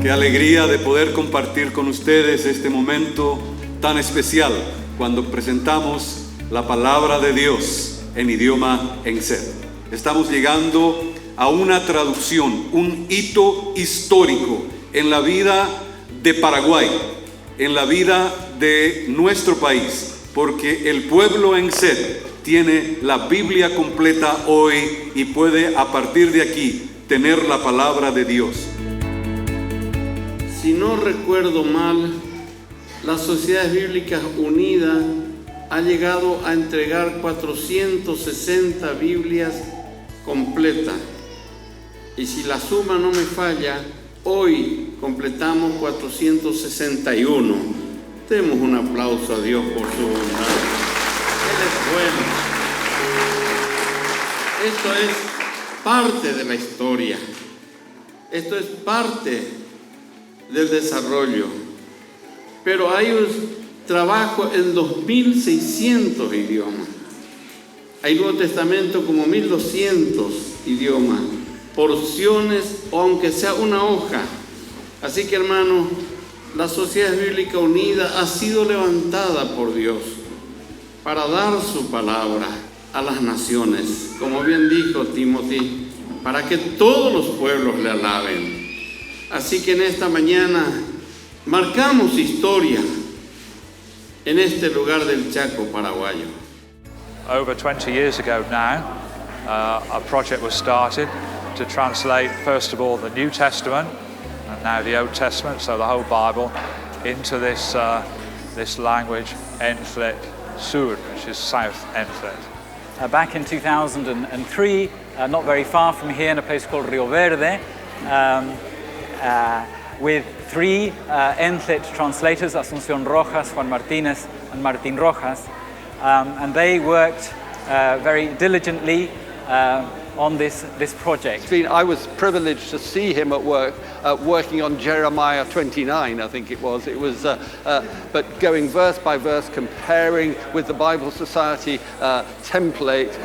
Qué alegría de poder compartir con ustedes este momento tan especial cuando presentamos la palabra de Dios en idioma Encet. Estamos llegando a una traducción, un hito histórico en la vida de Paraguay, en la vida de nuestro país, porque el pueblo Encet tiene la Biblia completa hoy y puede a partir de aquí tener la palabra de Dios. Si no recuerdo mal, las Sociedades Bíblicas Unidas ha llegado a entregar 460 Biblias completas. Y si la suma no me falla, hoy completamos 461. Demos un aplauso a Dios por su bondad. Él es bueno. Esto es parte de la historia. Esto es parte del desarrollo. Pero hay un trabajo en 2.600 idiomas. Hay Nuevo Testamento como 1.200 idiomas. Porciones, o aunque sea una hoja. Así que, hermanos, la Sociedad Bíblica Unida ha sido levantada por Dios para dar su palabra a las naciones, como bien dijo Timothy, para que todos los pueblos le alaben. Así que en esta mañana marcamos historia en este lugar del Chaco paraguayo. Over 20 years ago now, a project was started to translate, first of all, the New Testament and now the Old Testament, so the whole Bible, into this language, Enflet Sur, which is South Enflet. Back in 2003, not very far from here, in a place called Rio Verde, with three Enflet translators, Asunción Rojas, Juan Martínez, and Martín Rojas, and they worked very diligently on this project. I was privileged to see him at work, working on Jeremiah 29, I think it was. But going verse by verse, comparing with the Bible Society template,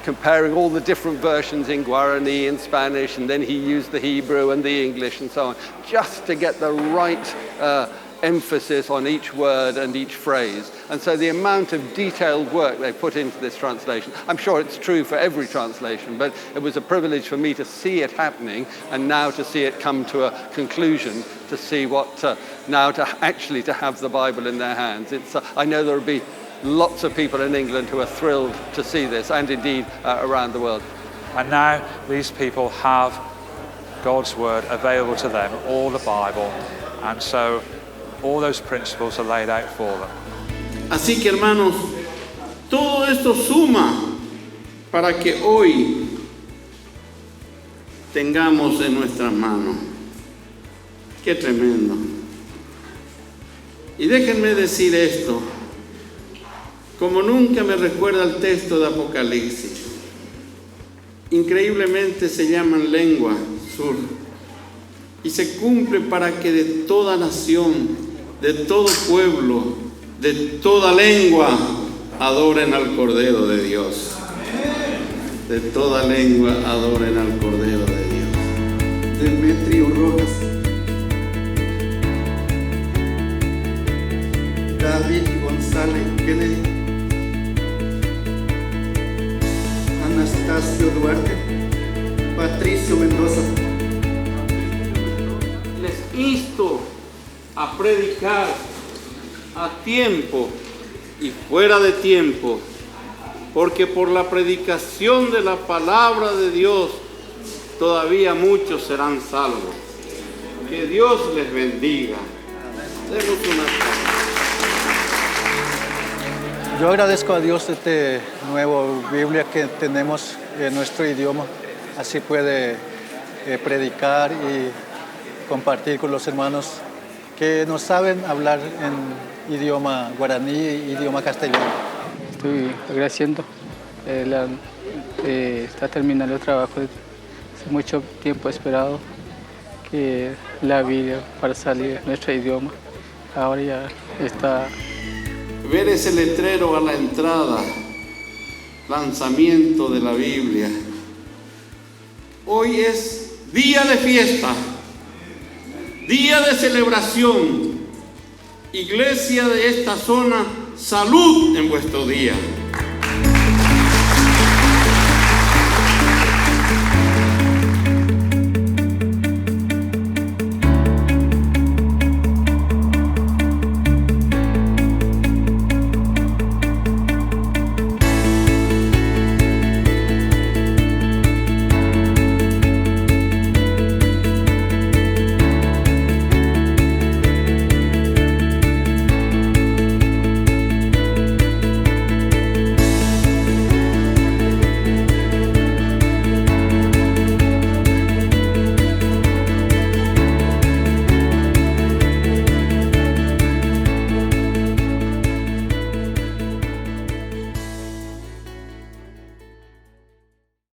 comparing all the different versions in Guarani, in Spanish, and then he used the Hebrew and the English and so on, just to get the right emphasis on each word and each phrase. And so the amount of detailed work they put into this translation, I'm sure it's true for every translation, but it was a privilege for me to see it happening and now to see it come to a conclusion, to see what, now to actually to have the Bible in their hands. I know there will be lots of people in England who are thrilled to see this, and indeed around the world. And now these people have God's word available to them, all the Bible, and so all those principles are laid out for them. Así que, hermanos, todo esto suma para que hoy tengamos en nuestras manos. Qué tremendo. Y déjenme decir esto, como nunca me recuerda el texto de Apocalipsis. Increíblemente se llaman lengua sur y se cumple para que de toda nación, de todo pueblo, de toda lengua, adoren al Cordero de Dios. De toda lengua, adoren al Cordero de Dios. Demetrio Rojas, David González Kennedy, Anastasio Duarte, Patricio Mendoza. Les insto a predicar a tiempo y fuera de tiempo, porque por la predicación de la palabra de Dios todavía muchos serán salvos. Que Dios les bendiga. Demos una Yo agradezco a Dios este nuevo Biblia que tenemos en nuestro idioma, así puede predicar y compartir con los hermanos que no saben hablar en idioma guaraní y idioma castellano. Estoy agradeciendo, está terminando el trabajo, hace mucho tiempo esperado que la Biblia para salir en nuestro idioma, ahora ya está. Ver ese letrero a la entrada, lanzamiento de la Biblia. Hoy es día de fiesta. día de celebración. Iglesia de esta zona, salud en vuestro día.